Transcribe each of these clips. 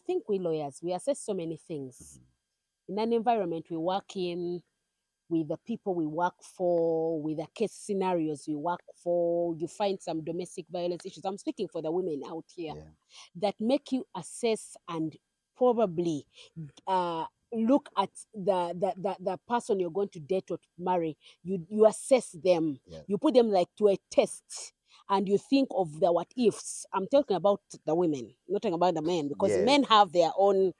think we lawyers, we assess so many things. In an environment we work in, with the people we work for, with the case scenarios we work for, you find some domestic violence issues. I'm speaking for the women out here that make you assess and probably look at the person you're going to date or to marry. You assess them. You put them like to a test. And you think of the what ifs. I'm talking about the women, not talking about the men, because men have their own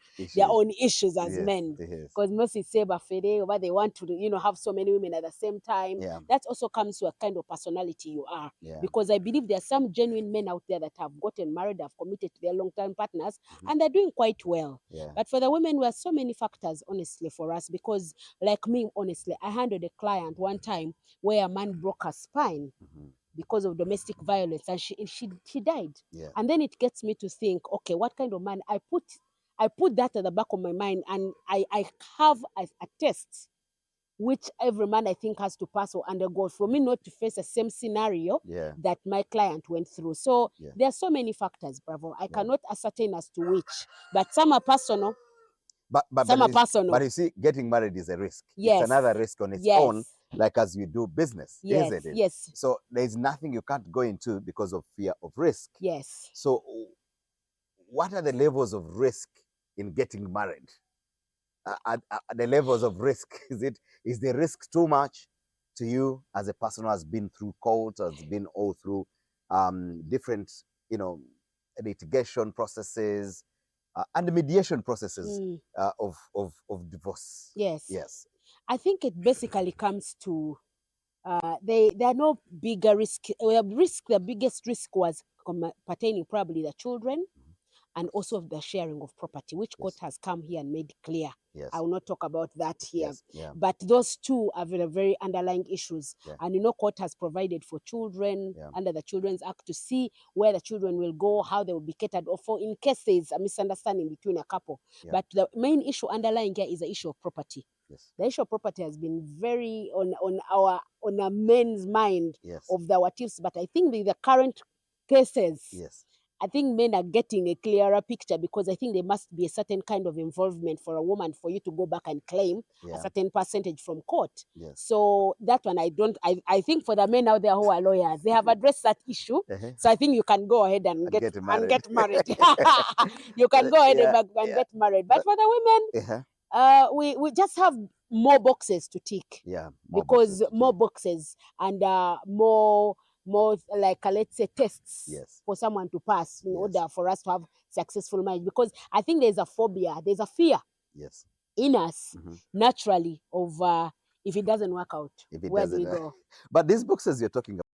issues as men. Because mostly say but they want to have so many women at the same time. That also comes to a kind of personality you are. Because I believe there are some genuine men out there that have gotten married, have committed to their long-term partners, and they're doing quite well. But for the women, there are so many factors, honestly, for us. Because like me, honestly, I handled a client one time where a man broke her spine because of domestic violence, and she died. And then it gets me to think, okay, what kind of man? I put that at the back of my mind, and I have a test which every man I think has to pass or undergo for me not to face the same scenario that my client went through. So there are so many factors, Bravo. I cannot ascertain as to which, but some are personal. But you see, getting married is a risk. It's another risk on its own, like as you do business, isn't it? So there's nothing you can't go into because of fear of risk. So what are the levels of risk in getting married? The levels of risk, is the risk too much to you as a person who has been through court, has been all through different litigation processes and mediation processes of divorce? Yes. I think it basically comes to there are no bigger risk. The biggest risk was pertaining probably the children and also the sharing of property, which court has come here and made clear. I will not talk about that here. But those two are very, very underlying issues. And court has provided for children under the Children's Act to see where the children will go, how they will be catered for in case there's a misunderstanding between a couple. But the main issue underlying here is the issue of property. The issue of property has been very on a men's mind of the what ifs. But I think the current cases, I think men are getting a clearer picture, because I think there must be a certain kind of involvement for a woman for you to go back and claim a certain percentage from court. So that one, I think for the men out there who are lawyers, they have addressed that issue. So I think you can go ahead and get married. You can go ahead and get married. But for the women, we just have more boxes to tick. More boxes and more like let's say tests for someone to pass in order for us to have successful marriage. Because I think there's a phobia, there's a fear in us naturally of if it doesn't work out, where do we go? But these boxes you're talking about